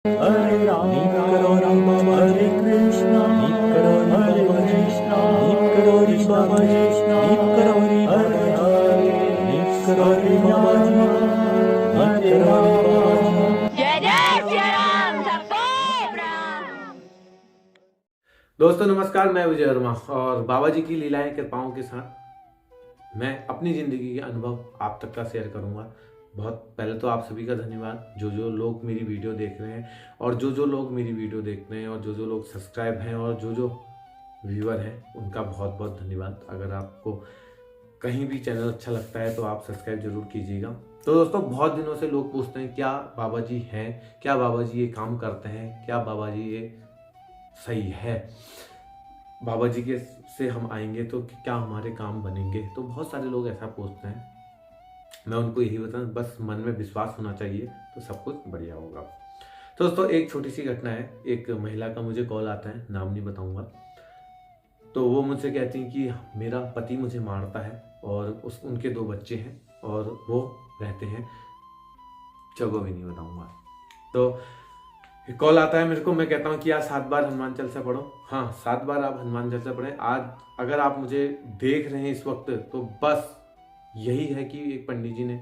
हरे राम राम राम हरे कृष्णा हरे कृष्णा कृष्णा कृष्णा हरे हरे हरे राम हरे राम। जय जय श्री राम सबको प्रणाम। दोस्तों नमस्कार, मैं विजय वर्मा और बाबा जी की लीलाएं कृपाओं के साथ मैं अपनी ज़िंदगी के अनुभव आप तक का शेयर करूंगा। बहुत पहले तो आप सभी का धन्यवाद, जो लोग मेरी वीडियो देख रहे हैं और जो लोग मेरी वीडियो देख रहे हैं और जो लोग सब्सक्राइब हैं और जो व्यूअर हैं, उनका बहुत बहुत धन्यवाद। अगर आपको कहीं भी चैनल अच्छा लगता है तो आप सब्सक्राइब जरूर कीजिएगा। तो दोस्तों, बहुत दिनों से लोग पूछते हैं क्या बाबा जी हैं, क्या बाबा जी ये काम करते हैं, क्या बाबा जी ये सही है, बाबा जी के से हम आएंगे तो क्या हमारे काम बनेंगे। तो बहुत सारे लोग ऐसा पूछते हैं। मैं उनको यही बताऊं, बस मन में विश्वास होना चाहिए तो सब कुछ बढ़िया होगा। तो दोस्तों, एक छोटी सी घटना है। एक महिला का मुझे कॉल आता है, नाम नहीं बताऊंगा। तो वो मुझसे कहती हैं कि मेरा पति मुझे मारता है और उनके 2 बच्चे हैं और वो रहते हैं, जगह भी नहीं बताऊंगा। तो कॉल आता है मेरे को, मैं कहता हूँ कि यार 7 बार हनुमान चालीसा पढ़ो। हाँ, 7 बार आप हनुमान चालीसा पढ़ें। आज अगर आप मुझे देख रहे हैं इस वक्त, तो बस यही है कि एक पंडित जी ने,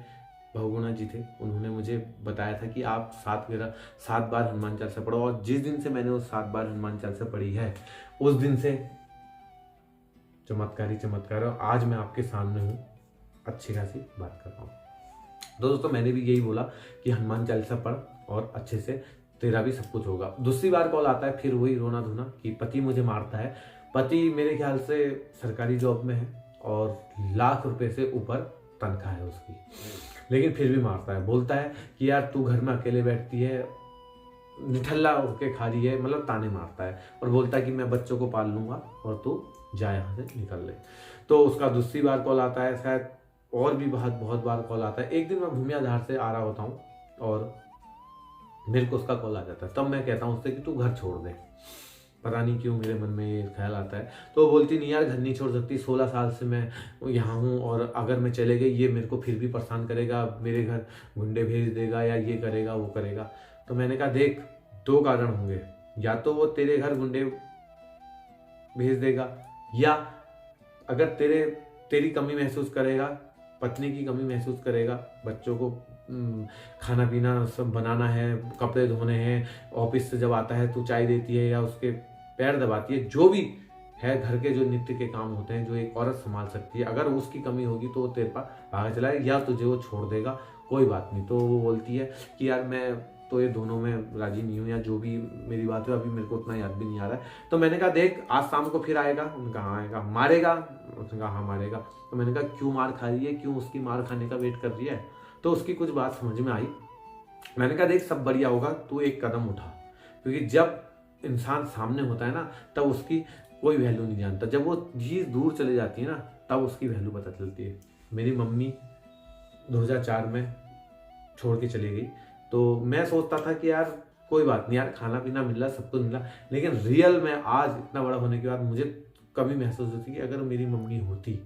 बहुगुणा जी थे, उन्होंने मुझे बताया था कि आप 7 बार हनुमान चालीसा पढ़ो। और जिस दिन से मैंने उस 7 बार हनुमान चालीसा पढ़ी है, उस दिन से चमत्कार ही चमत्कार है। आज मैं आपके सामने हूँ, अच्छी खासी बात कर रहा हूँ। दोस्तों, मैंने भी यही बोला कि हनुमान चालीसा पढ़ और अच्छे से तेरा भी सब कुछ होगा। दूसरी बार कॉल आता है, फिर वही रोना धोना कि पति मुझे मारता है। पति मेरे ख्याल से सरकारी जॉब में है और लाख रुपए से ऊपर तनख्वाह है उसकी, लेकिन फिर भी मारता है। बोलता है कि यार तू घर में अकेले बैठती है, निठल्ला होके खा रही है, मतलब ताने मारता है और बोलता है कि मैं बच्चों को पाल लूंगा और तू जा यहाँ से निकल ले। तो उसका दूसरी बार कॉल आता है, शायद और भी बहुत बार कॉल आता है। एक दिन मैं भूमियाधार से आ रहा होता हूँ और मेरे को उसका कॉल आ जाता है। तब मैं कहता हूँ उससे कि तू घर छोड़ दे। पता नहीं क्यों मेरे मन में ये ख्याल आता है। तो वो बोलती नहीं यार, घर नहीं छोड़ सकती, 16 साल से मैं यहाँ हूँ और अगर मैं चले गई ये मेरे को फिर भी परेशान करेगा, मेरे घर गुंडे भेज देगा या ये करेगा वो करेगा। तो मैंने कहा देख, 2 कारण होंगे, या तो वो तेरे घर गुंडे भेज देगा, या अगर तेरी कमी महसूस करेगा, पत्नी की कमी महसूस करेगा, बच्चों को खाना पीना सब बनाना है, कपड़े धोने हैं, ऑफिस से जब आता है तो चाय देती है या उसके पैर दबाती है, जो भी है घर के जो नित्य के काम होते हैं जो एक औरत संभाल सकती है, अगर उसकी कमी होगी तो वो तेरे पास भागा चला है या तुझे वो छोड़ देगा, कोई बात नहीं। तो वो बोलती है कि यार मैं तो ये दोनों में राजी नहीं हूँ, या जो भी मेरी बात है, अभी मेरे को उतना याद भी नहीं आ रहा है। तो मैंने कहा देख, आज शाम को फिर आएगा। उनका हाँ आएगा। मारेगा? उसने कहा हाँ मारेगा। तो मैंने कहा क्यों मार खा रही है, क्यों उसकी मार खाने का वेट कर रही है? तो उसकी कुछ बात समझ में आई। मैंने कहा देख, सब बढ़िया होगा, तू एक कदम उठा, क्योंकि जब इंसान सामने होता है ना, तब उसकी कोई वैल्यू नहीं जानता। जब वो चीज़ दूर चले जाती है ना, तब उसकी वैल्यू पता चलती है। मेरी मम्मी 2004 में छोड़ के चली गई, तो मैं सोचता था कि यार कोई बात नहीं, यार खाना पीना मिल रहा, सब कुछ मिल रहा, लेकिन रियल में आज इतना बड़ा होने के बाद मुझे कभी महसूस होती कि अगर मेरी मम्मी होती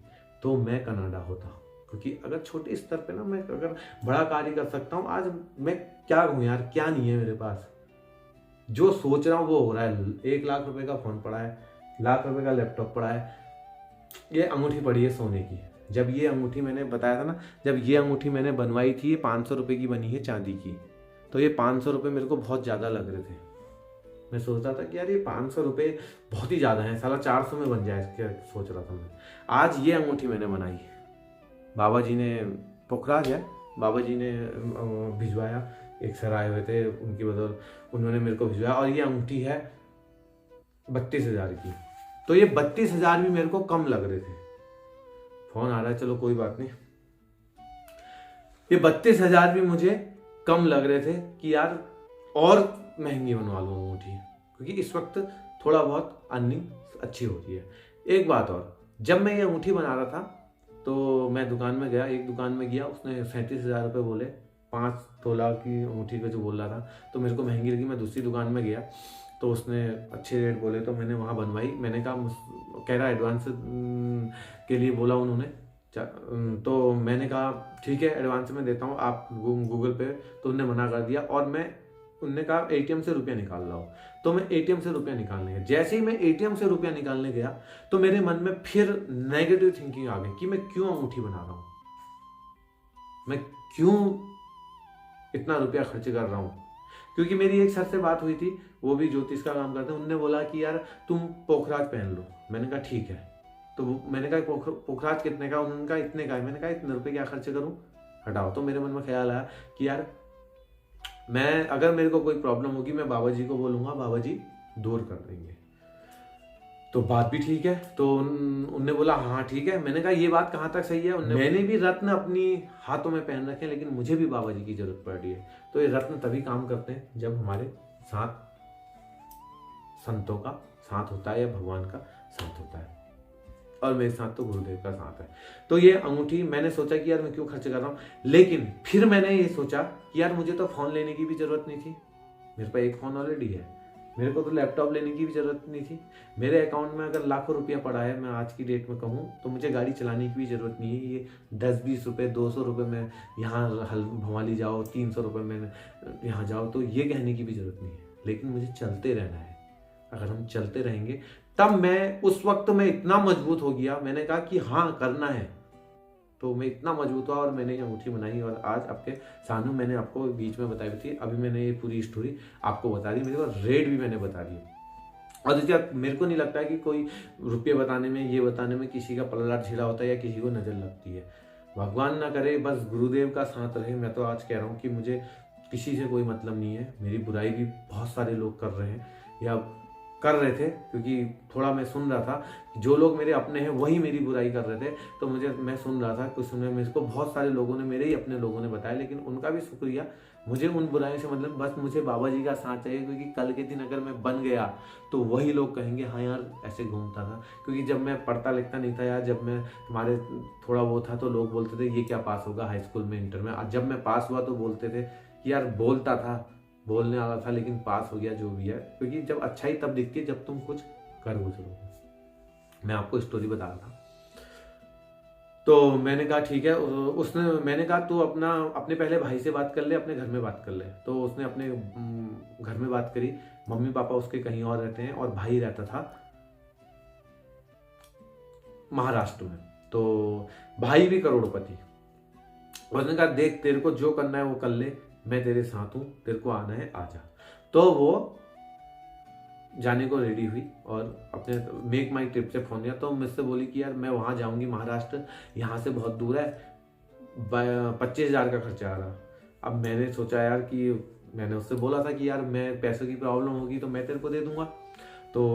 तो मैं कनाडा होता। क्योंकि अगर छोटे स्तर पे ना मैं अगर बड़ा कार्य कर सकता हूँ, आज मैं क्या कहूँ यार, क्या नहीं है मेरे पास। जो सोच रहा हूँ वो हो रहा है। 1 लाख रुपए का फोन पड़ा है, लाख रुपए का लैपटॉप पड़ा है, ये अंगूठी पड़ी है सोने की। जब ये अंगूठी मैंने बताया था ना, जब ये अंगूठी मैंने बनवाई थी, ये 500 रुपये की बनी है चांदी की। तो ये 500 रुपये मेरे को बहुत ज़्यादा लग रहे थे। मैं सोचता था कि यार ये 500 रुपये बहुत ही ज़्यादा है, साला 400 में बन जाए, क्या सोच रहा था मैं। आज ये अंगूठी मैंने बनाई, बाबा जी ने पोखराज है, बाबा जी ने भिजवाया, एक सर आए हुए थे, उनकी बदौलत उन्होंने मेरे को भिजवाया। और ये अंगूठी है 32,000 की। तो ये 32,000 भी मेरे को कम लग रहे थे। फोन आ रहा है, चलो कोई बात नहीं। ये 32,000 भी मुझे कम लग रहे थे कि यार और महंगी बनवा लूँ अंगूठी, क्योंकि इस वक्त थोड़ा बहुत अर्निंग अच्छी होती है। एक बात और, जब मैं ये अंगूठी बना रहा था तो मैं दुकान में गया, एक दुकान में गया, उसने 37,000 रुपये बोले, 5 तोला की अंगूठी का जो बोल रहा था, तो मेरे को महंगी लगी। मैं दूसरी दुकान में गया तो उसने अच्छे रेट बोले, तो मैंने वहाँ बनवाई। मैंने कहा, कह रहा एडवांस के लिए बोला उन्होंने, तो मैंने कहा ठीक है एडवांस में देता हूँ, आप गूगल पे, तो उन्होंने मना कर दिया। और मैं उनने कहा एटीएम से रुपया निकाल लाओ। तो मैं एटीएम से रुपया निकालने गया। जैसे ही मैं एटीएम से रुपया निकालने गया तो मेरे मन में फिर नेगेटिव थिंकिंग आ गई कि मैं क्यों अंगूठी बना रहा हूं, मैं क्यों इतना रुपया खर्च कर रहा हूं। क्योंकि मेरी एक सर से बात हुई थी, वो भी ज्योतिष का काम करते हैं। उनने बोला कि यार तुम पोखराज पहन लो। मैंने कहा ठीक है। तो मैंने कहा पोखराज कितने का? उन्होंने कहा इतने का है। मैंने कहा इतने रुपए क्या खर्च करूं, हटाओ। तो मेरे मन में ख्याल आया कि यार मैं, अगर मेरे को कोई प्रॉब्लम होगी मैं बाबा जी को बोलूंगा, बाबा जी दूर कर देंगे। तो बात भी ठीक है। तो उनने बोला हाँ ठीक है। मैंने कहा ये बात कहाँ तक सही है? मैंने भी रत्न अपनी हाथों में पहन रखे, लेकिन मुझे भी बाबा जी की जरूरत पड़ रही है। तो ये रत्न तभी काम करते हैं जब हमारे साथ संतों का साथ होता है या भगवान का साथ होता है, और मेरे साथ तो गुरुदेव का साथ है। तो ये अंगूठी मैंने सोचा कि यार मैं क्यों खर्च कर रहा हूँ, लेकिन फिर मैंने ये सोचा कि यार मुझे तो फोन लेने की भी जरूरत नहीं थी, मेरे पास एक फोन ऑलरेडी है। मेरे को तो लैपटॉप लेने की भी जरूरत नहीं थी। मेरे अकाउंट में अगर लाखों रुपया पड़ा है, मैं आज की डेट में कहूँ तो मुझे गाड़ी चलाने की भी जरूरत नहीं है। ये 10-20 रुपये 200 रुपये में यहाँ भवाली जाओ, 300 रुपये में यहाँ जाओ, तो ये कहने की भी जरूरत नहीं है। लेकिन मुझे चलते रहना है। अगर हम चलते रहेंगे तब मैं, उस वक्त मैं इतना मजबूत हो गया, मैंने कहा कि हाँ करना है। तो मैं इतना मजबूत हुआ और मैंने ये अंगूठी बनाई, और आज आपके सामने मैंने आपको बीच में बताई थी, अभी मैंने ये पूरी स्टोरी आपको बता दी, मेरे को रेट भी मैंने बता दी। और इसका मेरे को नहीं लगता है कि कोई रुपये बताने में, ये बताने में किसी का पल्ला छिड़ा होता है या किसी को नजर लगती है। भगवान ना करे, बस गुरुदेव का साथ रहे। मैं तो आज कह रहा हूँ कि मुझे किसी से कोई मतलब नहीं है। मेरी बुराई भी बहुत सारे लोग कर रहे हैं या कर रहे थे, क्योंकि थोड़ा मैं सुन रहा था जो लोग मेरे अपने हैं वही मेरी बुराई कर रहे थे। तो मैं सुन रहा था कुछ समय मेरे को बहुत सारे लोगों ने, मेरे ही अपने लोगों ने बताया, लेकिन उनका भी शुक्रिया। मुझे उन बुराइयों से मतलब बस मुझे बाबा जी का साथ चाहिए, क्योंकि कल के दिन अगर मैं बन गया तो वही लोग कहेंगे हाँ यार ऐसे घूमता था। क्योंकि जब मैं पढ़ता लिखता नहीं था यार, जब मैं हमारे थोड़ा वो था तो लोग बोलते थे ये क्या पास होगा हाई स्कूल में, इंटर में। जब मैं पास हुआ तो बोलते थे कि यार बोलता था, बोलने वाला था, लेकिन पास हो गया, जो भी है। क्योंकि जब अच्छाई तब दिखती है जब तुम कुछ कर गुजरो। मैं आपको स्टोरी बता रहा था। तो मैंने कहा ठीक है। मैंने कहा तू अपने पहले भाई से बात कर ले, अपने घर में बात कर ले। तो उसने अपने घर में बात करी। मम्मी पापा उसके कहीं और रहते हैं और भाई रहता था महाराष्ट्र में। तो भाई भी करोड़पति। उसने कहा देख तेरे को जो करना है वो कर ले, मैं तेरे साथ हूं, तेरे को आना है आजा। तो वो जाने को रेडी हुई और अपने मेक माई ट्रिप से फोन किया। तो मुझसे बोली कि यार मैं वहां जाऊंगी महाराष्ट्र, यहाँ से बहुत दूर है, 25,000 का खर्चा आ रहा। अब मैंने सोचा यार कि मैंने उससे बोला था कि यार मैं पैसों की प्रॉब्लम होगी तो मैं तेरे को दे दूंगा। तो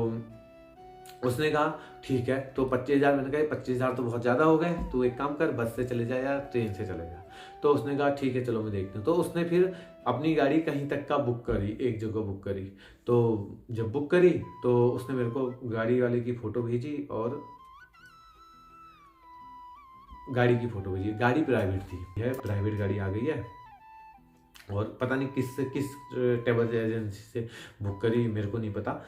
उसने कहा ठीक है। तो 25,000, मैंने कहा 25,000 तो बहुत ज़्यादा हो गए, तू एक काम कर बस से चले जा या ट्रेन से चले जा। तो उसने कहा ठीक है चलो मैं देखती हूँ। तो उसने फिर अपनी गाड़ी कहीं तक का बुक करी, एक जगह बुक करी। तो जब बुक करी तो उसने मेरे को गाड़ी वाले की फ़ोटो भेजी और गाड़ी की फ़ोटो भेजी। गाड़ी प्राइवेट थी, है प्राइवेट गाड़ी आ गई है, और पता नहीं किस ट्रैवल एजेंसी से बुक करी, मेरे को नहीं पता।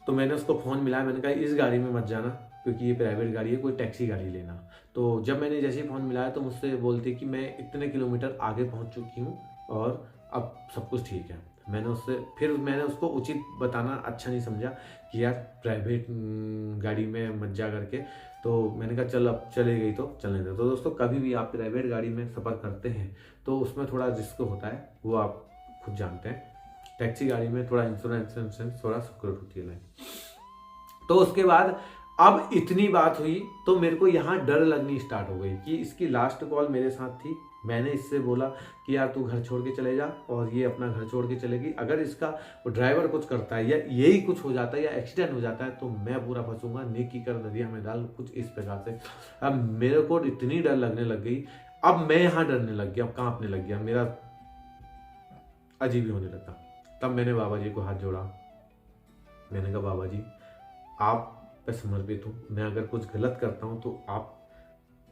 तो मैंने उसको फ़ोन मिलाया, मैंने कहा इस गाड़ी में मत जाना क्योंकि ये प्राइवेट गाड़ी है, कोई टैक्सी गाड़ी लेना। तो जब मैंने जैसे ही फ़ोन मिलाया तो मुझसे बोलती कि मैं इतने किलोमीटर आगे पहुंच चुकी हूँ और अब सब कुछ ठीक है। मैंने उसको उचित बताना अच्छा नहीं समझा कि यार प्राइवेट गाड़ी में मत जा करके। तो मैंने कहा चल अब चले गई तो चलने दे। तो दोस्तों कभी भी आप प्राइवेट गाड़ी में सफ़र करते हैं तो उसमें थोड़ा रिस्क होता है, वो आप खुद जानते हैं। टैक्सी गाड़ी में थोड़ा इंश्योरेंस थोड़ा सिक्योर होती है। तो उसके बाद अब इतनी बात हुई तो मेरे को यहाँ डर लगनी स्टार्ट हो गई कि इसकी लास्ट कॉल मेरे साथ थी। मैंने इससे बोला कि यार तू घर छोड़ के चले जा, और ये अपना घर छोड़ के चलेगी। अगर इसका वो ड्राइवर कुछ करता है या यही कुछ हो जाता है या एक्सीडेंट हो जाता है तो मैं पूरा फंसूंगा, नेकी कर नदिया में डाल, कुछ इस प्रकार से। अब मेरे को इतनी डर लगने लग गई, अब मैं यहाँ डरने लग गया, कांपने लग गया, मेरा अजीब ही होने लगा। तब मैंने बाबा जी को हाथ जोड़ा। मैंने कहा बाबा जी आप पे समर्पित हूँ, मैं अगर कुछ गलत करता हूँ तो आप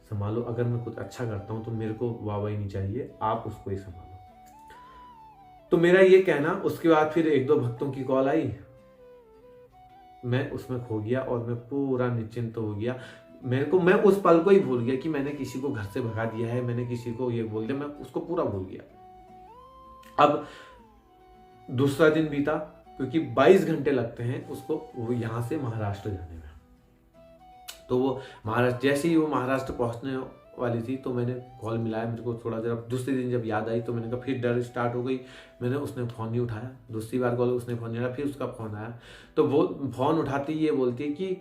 संभालो, अगर मैं कुछ अच्छा करता हूँ तो मेरे को वाहवाही नहीं चाहिए, आप उसको ही संभालो। तो मेरा ये कहना, उसके बाद फिर 1-2 भक्तों की कॉल आई, मैं उसमें खो गया और मैं पूरा निश्चिंत हो गया। मैं उस पल को ही भूल गया कि मैंने किसी को घर से भगा दिया है, मैंने किसी को ये बोल दिया, मैं उसको पूरा भूल गया। अब दूसरा दिन बीता, क्योंकि 22 घंटे लगते हैं उसको वो यहाँ से महाराष्ट्र जाने में। तो वो महाराष्ट्र, जैसे ही वो महाराष्ट्र पहुँचने वाली थी तो मैंने कॉल मिलाया, मेरे को थोड़ा जरा दूसरे दिन जब याद आई तो मैंने कहा, फिर डर स्टार्ट हो गई। उसने फ़ोन नहीं उठाया, दूसरी बार कॉल उसने फ़ोन नहीं उठाया, फिर उसका फ़ोन आया तो वो फ़ोन उठाती ये बोलती है कि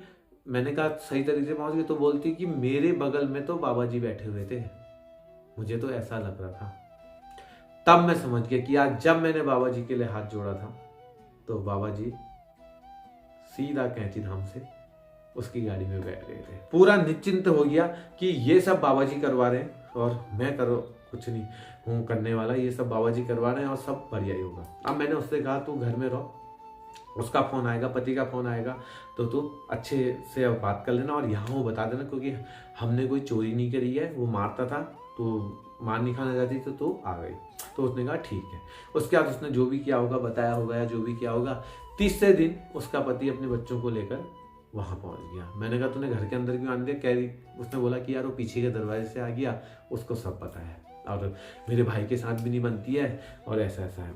मैंने कहा सही तरीके से पहुँच गई, तो बोलती कि मेरे बगल में तो बाबा जी बैठे हुए थे, मुझे तो ऐसा लग रहा था। तब मैं समझ गया कि आज जब मैंने बाबा जी के लिए हाथ जोड़ा था तो बाबा जी सीधा कैंची धाम से उसकी गाड़ी में बैठ गए थे। पूरा निश्चिंत हो गया कि ये सब बाबा जी करवा रहे हैं और मैं कुछ नहीं हूँ करने वाला, ये सब बाबा जी करवा रहे हैं और सब बढ़िया ही होगा। अब मैंने उससे कहा तू घर में रहो, उसका फ़ोन आएगा, पति का फ़ोन आएगा तो तू अच्छे से अब बात कर लेना और यहाँ वो बता देना, क्योंकि हमने कोई चोरी नहीं करी है, वो मारता था तो मार नहीं खाना चाहती तो तू आ गई। तो उसने कहा ठीक है। उसके बाद उसने जो भी किया होगा बताया होगा या जो भी किया होगा, तीसरे दिन उसका पति अपने बच्चों को लेकर वहाँ पहुँच गया। मैंने कहा तूने घर के अंदर क्यों आने दिया? कह रही, उसने बोला कि यार वो पीछे के दरवाजे से आ गया, उसको सब पता है और मेरे भाई के साथ भी नहीं बनती है और ऐसा ऐसा है।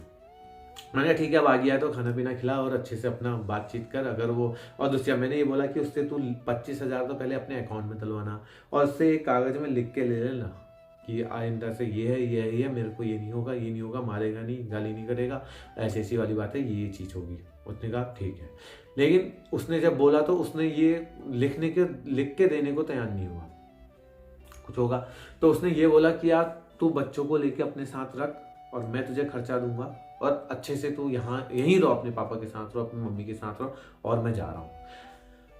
मैंने कहा ठीक है, अब आ गया तो खाना पीना खिला और अच्छे से अपना बातचीत कर। अगर वो, और दूसरा मैंने ये बोला कि उससे तू 25,000 तो पहले अपने अकाउंट में डलवाना और उससे एक कागज में लिख के ले लेना कि आइंदा से ये है ये है ये, मेरे को ये नहीं होगा ये नहीं होगा, मारेगा नहीं, गाली नहीं करेगा, ऐसी ऐसी वाली बात है, ये चीज़ होगी। उसने कहा ठीक है, लेकिन उसने जब बोला तो उसने ये लिख के देने को तैयार नहीं हुआ, कुछ होगा तो उसने ये बोला कि यार तू बच्चों को लेके अपने साथ रख और मैं तुझे खर्चा दूंगा और अच्छे से तू यहीं रहो, अपने पापा के साथ रहो, अपनी मम्मी के साथ रहो और मैं जा रहा हूँ।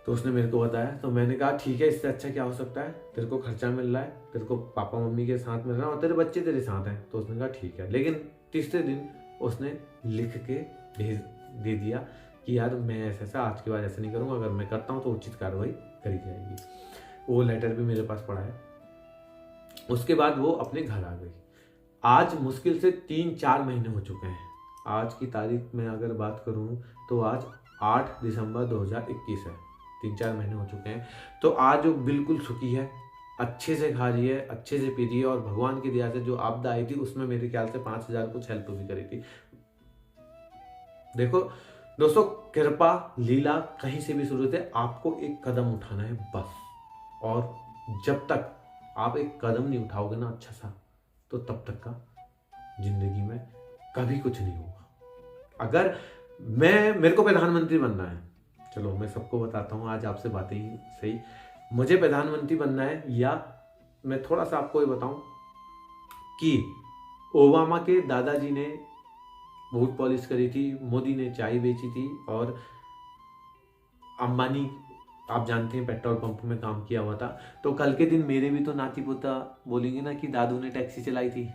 तो उसने मेरे को बताया तो मैंने कहा ठीक है, इससे अच्छा क्या हो सकता है, तेरे को खर्चा मिल रहा है, तेरे को पापा मम्मी के साथ मिल रहा है और तेरे बच्चे तेरे साथ हैं। तो उसने कहा ठीक है, लेकिन तीसरे दिन उसने लिख के दे दिया कि यार मैं ऐसा आज के बाद ऐसा नहीं करूँगा, अगर मैं करता हूँ तो उचित कार्रवाई करी जाएगी। वो लेटर भी मेरे पास पड़ा है। उसके बाद वो अपने घर आ गई। आज मुश्किल से 3-4 महीने हो चुके हैं। आज की तारीख में अगर बात करूं तो आज 8 दिसंबर 2021 है, 3-4 महीने हो चुके हैं। तो आज वो बिल्कुल सुखी है, अच्छे से खा रही है, अच्छे से पी रही है और भगवान की दया से जो आपदा आई थी उसमें मेरे ख्याल से 5,000 कुछ हेल्प भी करी थी। देखो दोस्तों, कृपा लीला कहीं से भी शुरू होती है, आपको एक कदम उठाना है बस। और जब तक आप एक कदम नहीं उठाओगे ना अच्छा सा, तो तब तक का जिंदगी में कभी कुछ नहीं होगा। अगर मेरे को प्रधानमंत्री बनना है, चलो मैं सबको बताता हूँ आज आपसे बातें ही सही, मुझे प्रधानमंत्री बनना है, या मैं थोड़ा सा आपको ये बताऊं कि ओबामा के दादाजी ने बूट पॉलिश करी थी, मोदी ने चाय बेची थी और अंबानी आप जानते हैं पेट्रोल पंप में काम किया हुआ था। तो कल के दिन मेरे भी तो नाती पोता बोलेंगे ना कि दादू ने टैक्सी चलाई थी,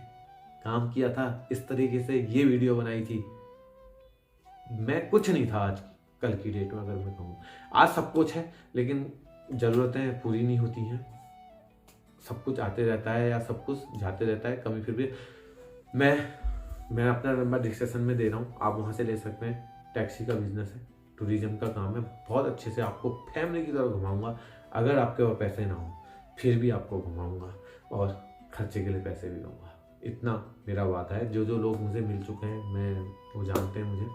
काम किया था, इस तरीके से ये वीडियो बनाई थी। मैं कुछ नहीं था आज कल की डेट में, अगर मैं कहूँ आज सब कुछ है, लेकिन ज़रूरतें पूरी नहीं होती हैं। सब कुछ आते रहता है या सब कुछ जाते रहता है, कभी फिर भी मैं अपना नंबर डिस्क्रिप्शन में दे रहा हूँ, आप वहाँ से ले सकते हैं। टैक्सी का बिजनेस है, टूरिज्म का काम है, बहुत अच्छे से आपको फैमिली की तरह घुमाऊंगा। अगर आपके पास पैसे ना हो फिर भी आपको घुमाऊंगा और खर्चे के लिए पैसे भी दूंगा, इतना मेरा वादा है। जो लोग मुझे मिल चुके हैं वो जानते हैं मुझे।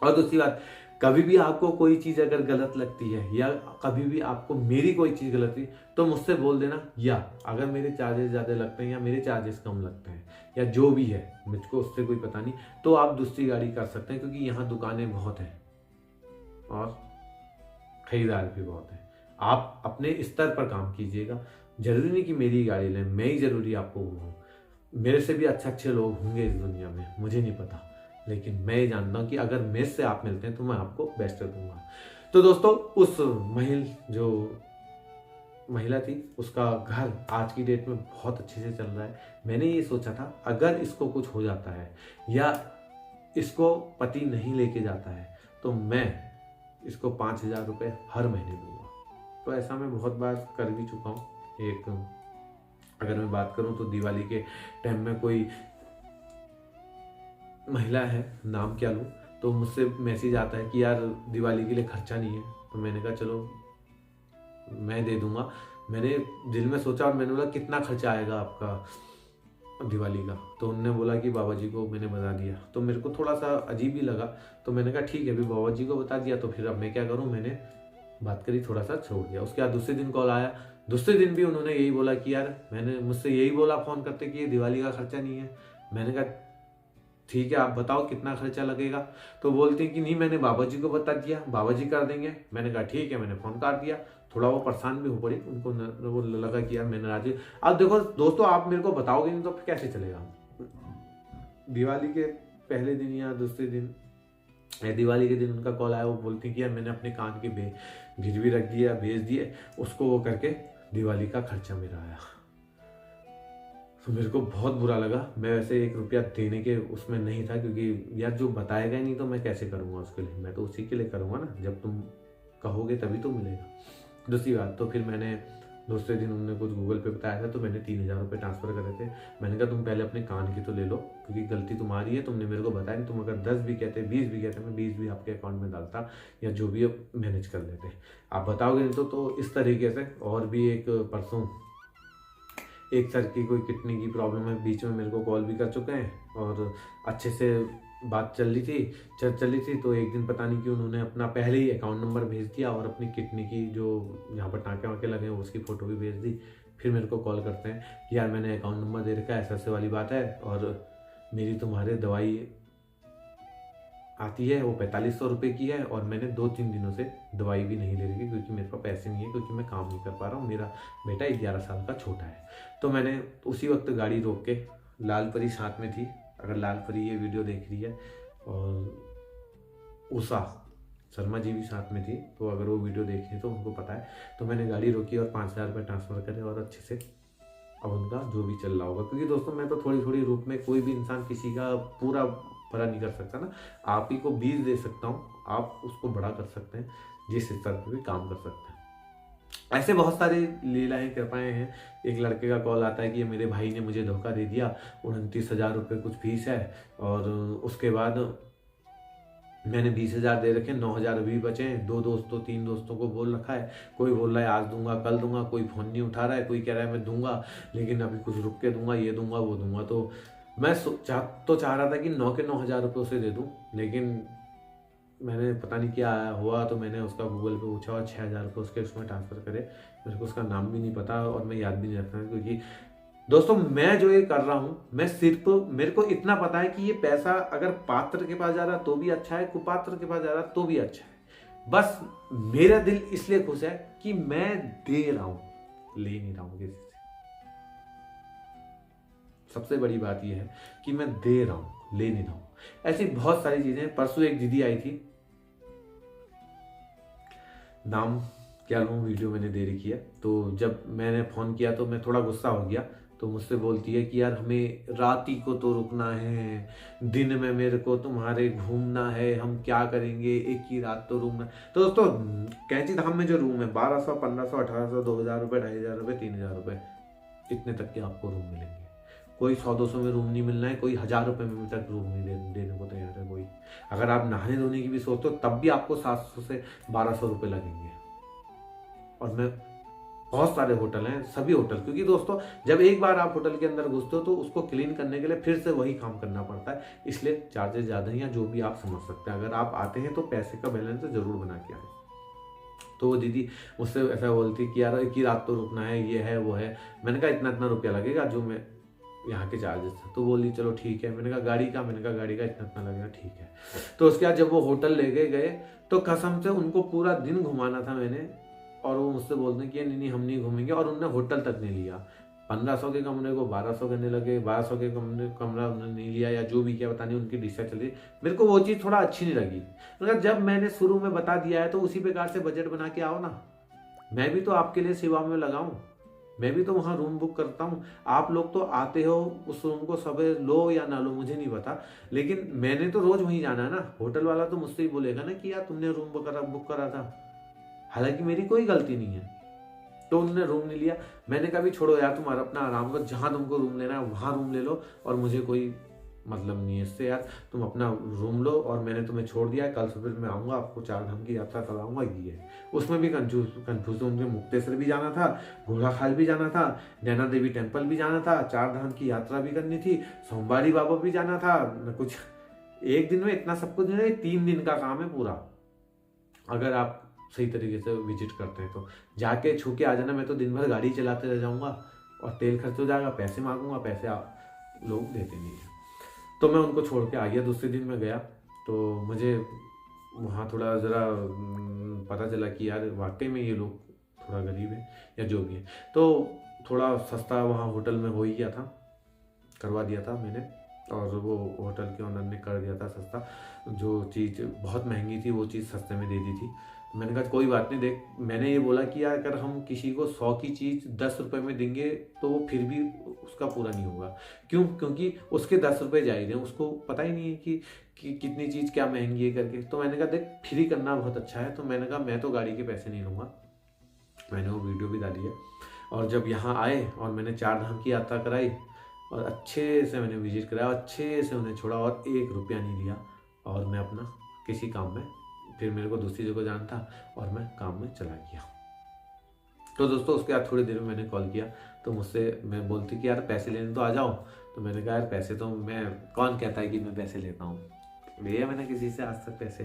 और दूसरी बात, कभी भी आपको कोई चीज़ अगर गलत लगती है या कभी भी आपको मेरी कोई चीज़ गलत है तो मुझसे बोल देना, या अगर मेरे चार्जेस ज़्यादा लगते हैं या मेरे चार्जेस कम लगते हैं या जो भी है, मुझको उससे कोई पता नहीं, तो आप दूसरी गाड़ी कर सकते हैं, क्योंकि यहाँ दुकानें बहुत हैं और खरीदार भी बहुत हैं। आप अपने स्तर पर काम कीजिएगा, जरूरी नहीं कि मेरी गाड़ी लें, मैं ही जरूरी आपको घुमाऊँ। मेरे से भी अच्छे लोग होंगे इस दुनिया में, मुझे नहीं पता, लेकिन मैं ये जानता हूँ कि अगर मेरे से आप मिलते हैं तो मैं आपको बेस्ट दूंगा। तो दोस्तों, उस महिला थी, उसका घर आज की डेट में बहुत अच्छे से चल रहा है। मैंने ये सोचा था अगर इसको कुछ हो जाता है या इसको पति नहीं लेके जाता है तो मैं इसको 5,000 रुपये हर महीने दूंगा। तो ऐसा मैं बहुत बार कर भी चुका हूँ। एक अगर मैं बात करूँ तो दिवाली के टाइम में कोई महिला है, नाम क्या लूँ, तो मुझसे मैसेज आता है कि यार दिवाली के लिए खर्चा नहीं है, तो मैंने कहा चलो मैं दे दूंगा। मैंने दिल में सोचा और मैंने बोला कितना खर्चा आएगा आपका? दिवाली का। तो उनने बोला कि बाबा जी को मैंने बता दिया। तो मेरे को थोड़ा सा अजीब ही लगा, तो मैंने कहा ठीक है, अभी बाबा जी को बता दिया तो फिर अब मैं क्या करूँ, मैंने बात करी, थोड़ा सा छोड़ दिया। उसके बाद दूसरे दिन कॉल आया, दूसरे दिन भी उन्होंने यही बोला कि यार मैंने मुझसे यही बोला फ़ोन करते कि ये दिवाली का खर्चा नहीं है। मैंने कहा ठीक है, आप बताओ कितना खर्चा लगेगा। तो बोलते हैं कि नहीं, मैंने बाबा जी को बता दिया, बाबा जी कर देंगे। मैंने कहा ठीक है, मैंने फ़ोन काट दिया। थोड़ा वो परेशान भी हो पड़ी, उनको वो लगा कि यार मैंने राजी। अब देखो दोस्तों, आप मेरे को बताओगे नहीं तो फिर कैसे चलेगा। दिवाली के पहले दिन या दूसरे दिन, दिवाली के दिन उनका कॉल आया, वो बोलती हैं कि यार मैंने अपने कान के गिरवी रख दिया, भेज दिए, उसको वो करके दिवाली का खर्चा मेरा आया। तो मेरे को बहुत बुरा लगा। मैं वैसे 1 रुपया देने के उसमें नहीं था, क्योंकि यार जो बताएगा ही नहीं तो मैं कैसे करूँगा उसके लिए, मैं तो उसी के लिए करूँगा ना, जब तुम कहोगे तभी तो मिलेगा। दूसरी बात, तो फिर मैंने दूसरे दिन उन्होंने कुछ गूगल पे बताया था, तो मैंने 3000 रुपये ट्रांसफ़र करे थे। मैंने कहा तुम पहले अपने कान की तो ले लो, क्योंकि गलती तुम्हारी है, तुमने मेरे को बताया नहीं। तुम अगर 10 भी कहते, 20 भी कहते, मैं 20 भी आपके अकाउंट में डालता, या जो भी मैनेज कर लेते। आप बताओगे नहीं तो इस तरीके से। और भी एक परसों एक सर की कोई किडनी की प्रॉब्लम है, बीच में मेरे को कॉल भी कर चुके हैं, और अच्छे से बात चल रही थी। तो एक दिन पता नहीं क्यों उन्होंने अपना पहले ही अकाउंट नंबर भेज दिया, और अपनी किडनी की जो यहाँ पर टाँके वाँके लगे हैं उसकी फ़ोटो भी भेज दी। फिर मेरे को कॉल करते हैं कि यार मैंने अकाउंट नंबर दे रखा है, ऐसे वाली बात है, और मेरी तुम्हारे दवाई आती है वो 4500 रुपये की है, और मैंने 2-3 दिनों से दवाई भी नहीं ले रही, क्योंकि मेरे पास पैसे नहीं है, क्योंकि मैं काम नहीं कर पा रहा हूँ, मेरा बेटा 11 साल का छोटा है। तो मैंने उसी वक्त गाड़ी रोक के, लाल परी साथ में थी, अगर लाल परी ये वीडियो देख रही है, और उषा शर्मा जी भी साथ में थी, तो अगर वो वीडियो देख रही है तो उनको पता है। तो मैंने गाड़ी रोकी और 5000 रुपये ट्रांसफ़र करे, और अच्छे से अब उनका जो भी चल रहा होगा, क्योंकि दोस्तों मैं तो थोड़ी रूप में, कोई भी इंसान किसी का पूरा भला नहीं कर सकता ना। आप ही को बीज दे सकता हूँ, आप उसको बड़ा कर सकते हैं, जिस स्तर पर भी काम कर सकते हैं। ऐसे बहुत सारे लीलाएं कृपाएं हैं। एक लड़के का कॉल आता है कि ये मेरे भाई ने मुझे धोखा दे दिया, 29,000 रुपये कुछ फीस है, और उसके बाद मैंने 20,000 दे रखे, 9,000 अभी बचे हैं। 3 दोस्तों को बोल रखा है, कोई बोल रहा है आज दूंगा कल दूंगा, कोई फ़ोन नहीं उठा रहा है, कोई कह रहा है मैं दूंगा लेकिन अभी कुछ रुक के दूंगा, ये दूंगा वो दूंगा। तो मैं चाह रहा था कि 9 के 9,000 रुपये उसे दे दूं, लेकिन मैंने पता नहीं क्या हुआ, तो मैंने उसका गूगल पे पूछा और 6,000 रुपये उसके उसमें ट्रांसफ़र करे। मेरे को उसका नाम भी नहीं पता, और मैं याद भी नहीं रखता, क्योंकि दोस्तों मैं जो ये कर रहा हूँ, मैं सिर्फ, मेरे को इतना पता है कि ये पैसा अगर पात्र के पास जा रहा तो भी अच्छा है, कुपात्र के पास जा रहा तो भी अच्छा है। बस मेरा दिल इसलिए खुश है कि मैं दे रहा हूँ, ले नहीं रहा हूँ किसी से। सबसे बड़ी बात यह है कि मैं दे रहा हूँ, ले नहीं रहा हूँ। ऐसी बहुत सारी चीजें। परसों एक दीदी आई थी, नाम क्या लूँ, वीडियो मैंने दे रखी है। तो जब मैंने फ़ोन किया तो मैं थोड़ा गुस्सा हो गया, तो मुझसे बोलती है कि यार हमें राती को तो रुकना है, दिन में मेरे को तुम्हारे घूमना है, हम क्या करेंगे, एक ही रात तो रूम में। तो दोस्तों कैंची धाम में जो रूम है 1200, 1500, 1800, 2000 रुपये, 2500 रुपये, 3000 रुपये, इतने तक के आपको रूम मिलेंगे। कोई 100-200 में रूम नहीं मिलना है, कोई 1000 रुपये में तक रूम नहीं देने को तैयार है कोई। अगर आप नहाने धोने की भी सोचते हो तब भी आपको 700 से 1200 रुपये लगेंगे। और मैं बहुत सारे होटल हैं, सभी होटल, क्योंकि दोस्तों जब एक बार आप होटल के अंदर घुसते हो तो उसको क्लीन करने के लिए फिर से वही काम करना पड़ता है, इसलिए चार्जेस ज़्यादा हैं, या जो भी आप समझ सकते हैं। अगर आप आते हैं तो पैसे का बैलेंस जरूर बना के आए। तो वो दीदी मुझसे ऐसा बोलती कि यार एक ही रात तो रुकना है, ये है वो है। मैंने कहा इतना रुपया लगेगा जो मैं यहाँ के चार्जेस था। तो बोली चलो ठीक है। मैंने कहा गाड़ी का इतना लगेगा, ठीक है। तो उसके बाद जब वो होटल ले गए तो कसम से उनको पूरा दिन घुमाना था मैंने, और वो मुझसे बोलते हैं कि नहीं हम नहीं घूमेंगे, और उन्होंने होटल तक नहीं लिया। 1500 के कमरे को 1200 करने लगे, 1200 के कमरा उन्होंने नहीं लिया, या जो भी किया पता नहीं, उनकी डिस्चार्ज चल रही। मेरे को वो चीज़ थोड़ा अच्छी नहीं लगी। मगर जब मैंने शुरू में बता दिया है तो उसी प्रकार से बजट बना के आओ ना। मैं भी तो आपके लिए सेवा में लगाऊं, मैं भी तो वहाँ रूम बुक करता हूँ। आप लोग तो आते हो, उस रूम को सवेरे लो या ना लो मुझे नहीं पता, लेकिन मैंने तो रोज वहीं जाना है ना। होटल वाला तो मुझसे ही बोलेगा ना कि यार तुमने रूम बुक करा था, हालांकि मेरी कोई गलती नहीं है। तो उन्होंने रूम नहीं लिया। मैंने कहा भी छोड़ो यार, तुम्हारा अपना आराम करो, जहाँ तुमको रूम लेना है वहाँ रूम ले लो, और मुझे कोई मतलब नहीं है इससे यार, तुम अपना रूम लो और मैंने तुम्हें छोड़ दिया है, कल सुबह मैं आऊँगा, आपको 4 धाम की यात्रा कराऊंगा। ये है उसमें भी कन्फ्यूज उनके मुक्तेश्वर भी जाना था, घोड़ाखाल भी जाना था, नैना देवी टेम्पल भी जाना था, 4 धाम की यात्रा भी करनी थी, सोमवारी बाबा भी जाना था। कुछ एक दिन में इतना सब कुछ नहीं, 3 दिन का काम है पूरा। अगर आप सही तरीके से विजिट करते हैं तो जाके छू के आ जाना। मैं तो दिन भर गाड़ी चलाते रह जाऊंगा और तेल खर्च हो जाएगा, पैसे मांगूंगा, पैसे लोग देते नहीं है। तो मैं उनको छोड़ के आ गया। दूसरे दिन मैं गया तो मुझे वहाँ थोड़ा ज़रा पता चला कि यार वाकई में ये लोग थोड़ा गरीब है या जो भी है। तो थोड़ा सस्ता वहाँ होटल में हो ही गया था, करवा दिया था मैंने, और वो होटल के ओनर ने कर दिया था सस्ता। जो चीज़ बहुत महंगी थी वो चीज़ सस्ते में दे दी थी। मैंने कहा कोई बात नहीं, देख मैंने ये बोला कि यार अगर हम किसी को 100 की चीज़ 10 रुपये में देंगे तो वो फिर भी उसका पूरा नहीं होगा। क्यों? क्योंकि उसके 10 रुपये जायज़ हैं, उसको पता ही नहीं है कि कितनी चीज़ क्या महंगी है करके। तो मैंने कहा देख फ्री करना बहुत अच्छा है। तो मैंने कहा मैं तो गाड़ी के पैसे नहीं लूँगा। मैंने वो वीडियो भी डाली है। और जब यहाँ आए और मैंने 4 धाम की यात्रा कराई और अच्छे से मैंने विजिट कराया, अच्छे से उन्हें छोड़ा और 1 रुपया नहीं लिया। और मैं अपना किसी काम में, फिर मेरे को दूसरी जगह जाना था और मैं काम में चला गया। तो दोस्तों उसके बाद थोड़ी देर में मैंने कॉल किया तो मुझसे मैं बोलती कि यार पैसे लेने तो आ जाओ। तो मैंने कहा यार पैसे तो मैं, कौन कहता है कि मैं पैसे लेता हूँ, भैया मैंने किसी से आज तक पैसे,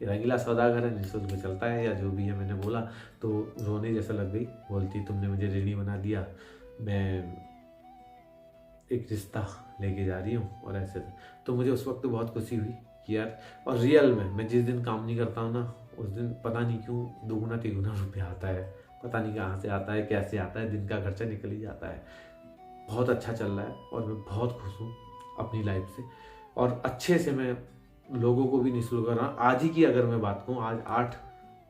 रंगीला सौदागर है, निःशुल्क में चलता है या जो भी है। मैंने बोला तो रोने जैसा लग गई। बोलती तुमने मुझे ऋणी बना दिया, मैं एक रिश्ता लेके जा रही हूँ और ऐसे। तो मुझे उस वक्त बहुत खुशी हुई कि यार, और रियल में मैं जिस दिन काम नहीं करता हूँ ना उस दिन पता नहीं क्यों 2-3 रुपया आता है। पता नहीं कहाँ से आता है, कैसे आता है, दिन का खर्चा निकल ही जाता है। बहुत अच्छा चल रहा है और मैं बहुत खुश हूँ अपनी लाइफ से। और अच्छे से मैं लोगों को भी निःशुल्क कर रहा हूँ। आज ही की अगर मैं बात कहूँ, आज 8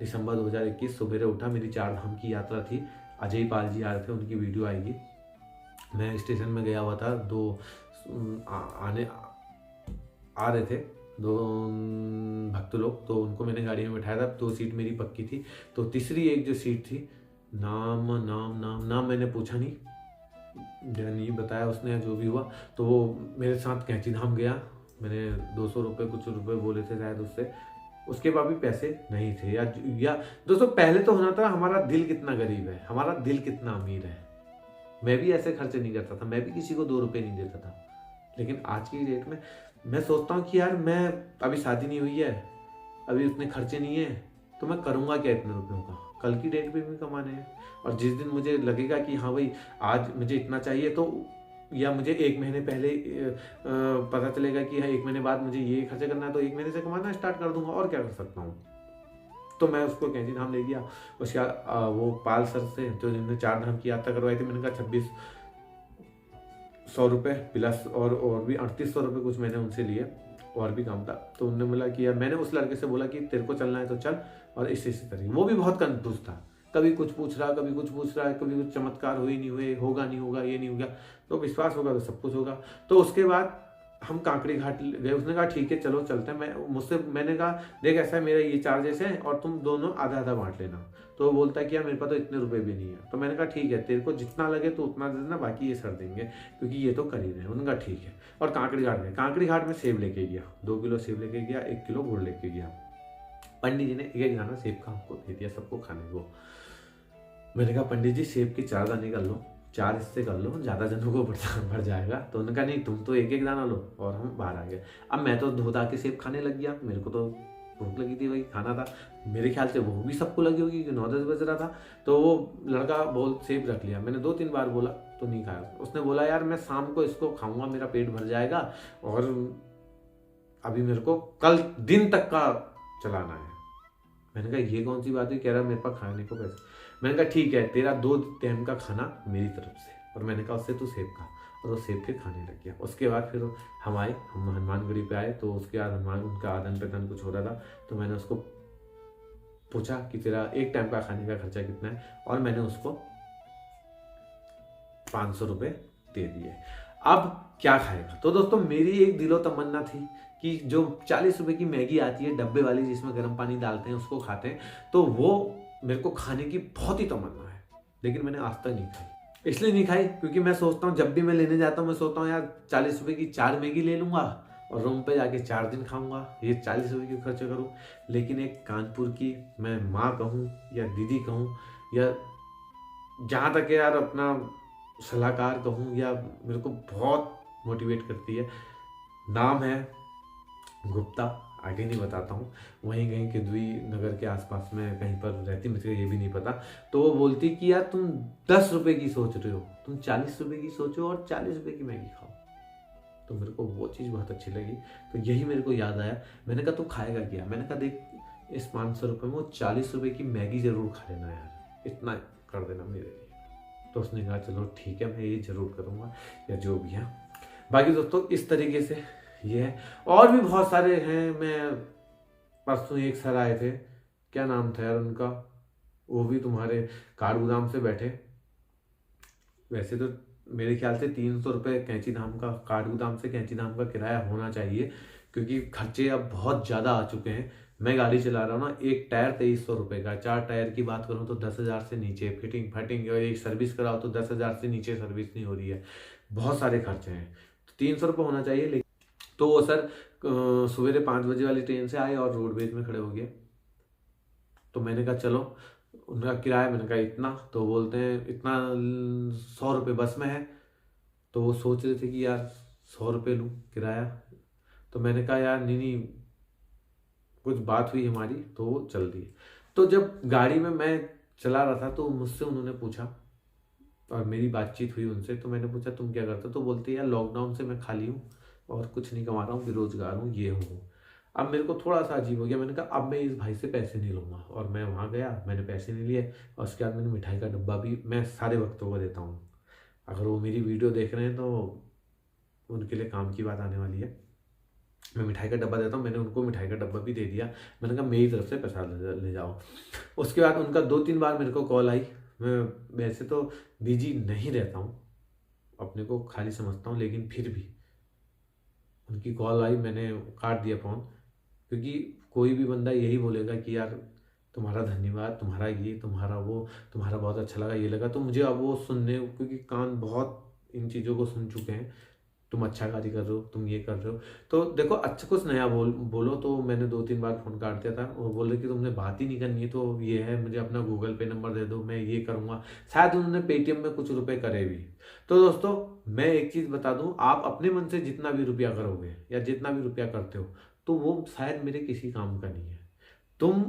दिसंबर 2021 सुबह उठा, मेरी 4 धाम की यात्रा थी। अजय पाल जी आ रहे थे, उनकी वीडियो आएगी। मैं स्टेशन में गया हुआ था, 2 आ रहे थे 2 भक्त लोग, तो उनको मैंने गाड़ी में बैठाया था। 2 सीट मेरी पक्की थी। तो तीसरी एक जो सीट थी, नाम मैंने पूछा नहीं बताया उसने, जो भी हुआ। तो वो मेरे साथ कैंची धाम गया। मैंने 200 रुपये कुछ रुपए बोले थे शायद उससे, उसके बाद भी पैसे नहीं थे। या दोस्तों पहले तो होना था हमारा दिल कितना गरीब है, हमारा दिल कितना अमीर है। मैं भी ऐसे खर्चे नहीं करता था, मैं भी किसी को 2 रुपये नहीं देता था। लेकिन आज की डेट में मैं सोचता हूँ कि यार मैं, अभी शादी नहीं हुई है, अभी उतने खर्चे नहीं है, तो मैं करूँगा क्या इतने रुपयों का? कल की डेट पे भी कमाने हैं। और जिस दिन मुझे लगेगा कि हाँ भाई आज मुझे इतना चाहिए, तो या मुझे 1 महीने पहले पता चलेगा कि हाँ 1 महीने बाद मुझे ये खर्चा करना है, तो 1 महीने से कमाना स्टार्ट कर दूंगा। और क्या कर सकता हूँ? तो मैं उसको कैंची धाम ले गया। उसके बाद वो पाल सर से, जो जिन्होंने 4 धाम की यात्रा करवाई थी, मैंने कहा 2600 रुपये प्लस और भी 3800 रुपये कुछ मैंने उनसे लिए, और भी काम था। तो उन्होंने बोला कि यार, मैंने उस लड़के से बोला कि तेरे को चलना है तो चल, और इसी तरीके। वो भी बहुत कंफ्यूज था, कभी कुछ पूछ रहा, कभी कुछ पूछ रहा है, कभी कुछ चमत्कार हुए नहीं हुए, होगा नहीं होगा, ये नहीं होगा। तो विश्वास होगा तो सब कुछ होगा। तो उसके बाद हम कांकड़ी घाट गए। उसने कहा ठीक है चलो चलते हैं। मैंने कहा देख ऐसा है, मेरा ये चार्जेस है और तुम दोनों आधा आधा बांट लेना। तो वो बोलता है कि यार मेरे पास तो इतने रुपए भी नहीं है। तो मैंने कहा ठीक है, तेरे को जितना लगे तो उतना दे देना, बाकी ये सर देंगे क्योंकि ये तो कर ही रहे हैं। उन्होंने कहा ठीक है। और कांकड़ी घाट गए। कांकड़ी घाट में सेब लेके गया, 2 किलो सेब लेके गया, 1 किलो गुड़ लेके गया। पंडित जी ने 1 दाना सेब का हमको दे दिया, सबको खाने को। मैंने कहा पंडित जी सेब के 4 दाने कर लो, 4 हिस्से कर लो, ज़्यादा जनों को बढ़ जाएगा। तो उन्होंने कहा नहीं, तुम तो 1 दाना लो। और हम बाहर आ गए। अब मैं तो धोधा के सेब खाने लग गया, मेरे को तो भूख लगी थी, वही खाना था। मेरे ख्याल से भूख भी सबको लगी होगी कि 9-10 बज रहा था। तो वो लड़का बहुत सेब रख लिया। मैंने 2-3 बार बोला तो नहीं खाया। उसने बोला यार मैं शाम को इसको खाऊंगा, मेरा पेट भर जाएगा, और अभी मेरे को कल दिन तक का चलाना है। मैंने कहा ये कौन सी बात है? कह रहा मेरे पास खाने को पैसे। मैंने कहा ठीक है, तेरा 2 टाइम का खाना मेरी तरफ से। और मैंने कहा उससे तू सेब खा, और वो सेब फिर खाने लग गया। उसके बाद फिर हम हनुमानगढ़ी पे आए। तो उसके बाद हनुमान, उनका आदान प्रदान कुछ हो रहा था। तो मैंने उसको पूछा कि तेरा 1 टाइम का खाने का खर्चा कितना है, और मैंने उसको 500 रुपये दे दिए। अब क्या खाएगा? तो दोस्तों मेरी एक दिलो तमन्ना थी कि जो 40 रुपए की मैगी आती है डब्बे वाली, जिसमें गर्म पानी डालते हैं, उसको खाते हैं, तो वो मेरे को खाने की बहुत ही तमन्ना है। लेकिन मैंने आज तक नहीं खाई। इसलिए नहीं खाई क्योंकि मैं सोचता हूँ जब भी मैं लेने जाता हूँ मैं सोचता हूँ यार 40 रुपए की 4 मैगी ले लूंगा और रूम पे जाके 4 दिन खाऊंगा, ये 40 रुपए क्यों खर्च करूँ। लेकिन एक कानपुर की मैं माँ कहूँ या दीदी कहूँ या जहाँ तक यार अपना सलाहकार कहूँ या मेरे को बहुत मोटिवेट करती है, नाम है गुप्ता, आगे नहीं बताता हूँ, वहीं कहीं किदवी नगर के आसपास में कहीं पर रहती, मुझे ये भी नहीं पता। तो वो बोलती कि यार तुम 10 रुपए की सोच रहे हो, तुम 40 रुपए की सोचो और 40 रुपए की मैगी खाओ। तो मेरे को वो चीज़ बहुत अच्छी लगी, तो यही मेरे को याद आया। मैंने कहा तू खाएगा क्या, मैंने कहा देख इस 500 रुपये में वो 40 रुपए की मैगी जरूर खा लेना यार, इतना कर देना मेरे लिए। तो उसने कहा चलो ठीक है मैं ये जरूर करूँगा या जो भी है। बाकी दोस्तों इस तरीके से ये है, और भी बहुत सारे हैं। मैं परसों एक सर आए थे, क्या नाम था यार उनका, वो भी तुम्हारे काठगोदाम से बैठे। वैसे तो मेरे ख्याल से 300 रुपये कैंची धाम का, काठगोदाम से कैंची धाम का किराया होना चाहिए क्योंकि खर्चे अब बहुत ज़्यादा आ चुके हैं। मैं गाड़ी चला रहा हूँ ना, एक टायर 2300 रुपये का, 4 टायर की बात करूँ तो 10,000 से नीचे, फिटिंग फटिंग और एक सर्विस कराओ तो 10,000 से नीचे सर्विस नहीं हो रही है, बहुत सारे खर्चे हैं। तो 300 रुपये होना चाहिए। लेकिन तो वो सर सवेरे 5 बजे वाली ट्रेन से आए और रोडवेज में खड़े हो गए। तो मैंने कहा चलो, उनका किराया, मैंने कहा इतना, तो बोलते हैं इतना 100 रुपये बस में है। तो वो सोच रहे थे कि यार 100 रुपये लूँ किराया। तो मैंने कहा यार नहीं, कुछ बात हुई हमारी तो वो चल दिए। तो जब गाड़ी में मैं चला रहा था तो मुझसे उन्होंने पूछा और मेरी बातचीत हुई उनसे, तो मैंने पूछा तुम क्या करते हो, तो बोलते यार लॉकडाउन से मैं खाली हूँ और कुछ नहीं कमा रहा हूँ, बेरोजगार हूँ, ये हूँ। अब मेरे को थोड़ा सा अजीब हो गया, मैंने कहा अब मैं इस भाई से पैसे नहीं लूँगा। और मैं वहाँ गया, मैंने पैसे नहीं लिए और उसके बाद मैंने मिठाई का डब्बा भी मैं सारे वक्तों को देता हूँ, अगर वो मेरी वीडियो देख रहे हैं तो उनके लिए काम की बात आने वाली है। मैं मिठाई का डब्बा देता हूँ, मैंने उनको मिठाई का डब्बा भी दे दिया। मैंने कहा मेरी तरफ से पैसा ले जाओ। उसके बाद उनका 2-3 बार मेरे को कॉल आई। मैं वैसे तो बिजी नहीं रहता हूँ, अपने को खाली समझता हूँ, लेकिन फिर भी उनकी कॉल आई, मैंने काट दिया फ़ोन। क्योंकि कोई भी बंदा यही बोलेगा कि यार तुम्हारा धन्यवाद, तुम्हारा ये, तुम्हारा वो, तुम्हारा बहुत अच्छा लगा, ये लगा। तो मुझे अब वो सुनने, क्योंकि कान बहुत इन चीज़ों को सुन चुके हैं, तुम अच्छा कार्य कर रहे हो, तुम ये कर रहे हो। तो देखो अच्छा कुछ नया बोलो। तो मैंने 2-3 बार फ़ोन काट दिया था। वो बोल रहे कि तुमने बात ही नहीं करनी है, तो ये है, मुझे अपना गूगल पे नंबर दे दो, मैं ये करूँगा। शायद उन्होंने पेटीएम में कुछ रुपए करे भी। तो दोस्तों मैं एक चीज़ बता दूँ, आप अपने मन से जितना भी रुपया करोगे या जितना भी रुपया करते हो तो वो शायद मेरे किसी काम का नहीं है। तुम,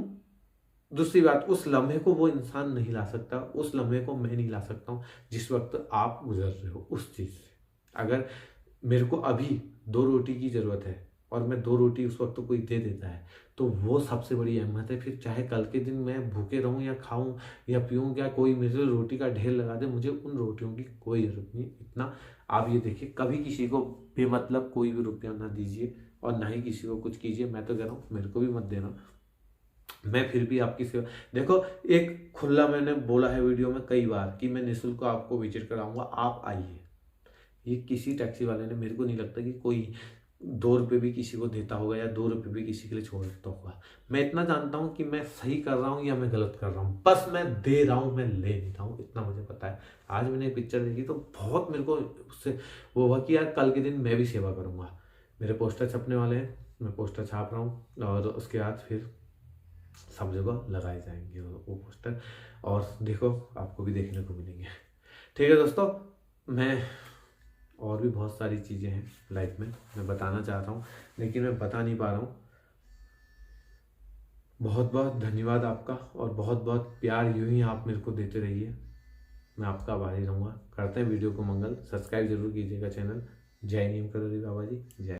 दूसरी बात, उस लम्हे को वो इंसान नहीं ला सकता, उस लम्हे को मैं नहीं ला सकता हूँ जिस वक्त आप गुजर रहे हो उस चीज़ से। अगर मेरे को अभी 2 रोटी की ज़रूरत है और मैं 2 रोटी उस वक्त कोई दे देता है तो वो सबसे बड़ी अहमियत है। फिर चाहे कल के दिन मैं भूखे रहूं या खाऊं या पीऊं, क्या कोई मेरे रोटी का ढेर लगा दे, मुझे उन रोटियों की कोई ज़रूरत नहीं। इतना आप ये देखिए, कभी किसी को बेमतलब कोई भी रुपया ना दीजिए और ना ही किसी को कुछ कीजिए। मैं तो कह रहा हूँ मेरे को भी मत देना, मैं फिर भी आपकी सेवा। देखो एक खुला मैंने बोला है वीडियो में कई बार कि मैं निःशुल्क आपको विजिट कराऊंगा, आप आइए। ये किसी टैक्सी वाले ने, मेरे को नहीं लगता कि कोई 2 रुपये भी किसी को देता होगा या 2 रुपये भी किसी के लिए छोड़ देता होगा। मैं इतना जानता हूँ कि मैं सही कर रहा हूँ या मैं गलत कर रहा हूँ, बस मैं दे रहा हूँ, मैं ले नहीं रहा हूँ, इतना मुझे पता है। आज मैंने पिक्चर देखी तो बहुत मेरे को उससे वो हुआ कि यार कल के दिन मैं भी सेवा करूँगा। मेरे पोस्टर छपने वाले हैं, मैं पोस्टर छाप रहा हूँ और उसके बाद फिर सब जगह लगाए जाएंगे वो पोस्टर, और देखो आपको भी देखने को मिलेंगे। ठीक है दोस्तों, मैं और भी बहुत सारी चीज़ें हैं लाइफ में मैं बताना चाहता हूँ लेकिन मैं बता नहीं पा रहा हूँ। बहुत बहुत धन्यवाद आपका और बहुत बहुत प्यार यूं ही आप मेरे को देते रहिए, मैं आपका आभारी रहूँगा। करते हैं वीडियो को मंगल, सब्सक्राइब जरूर कीजिएगा चैनल। जय नीम करोरी बाबा जी, जय।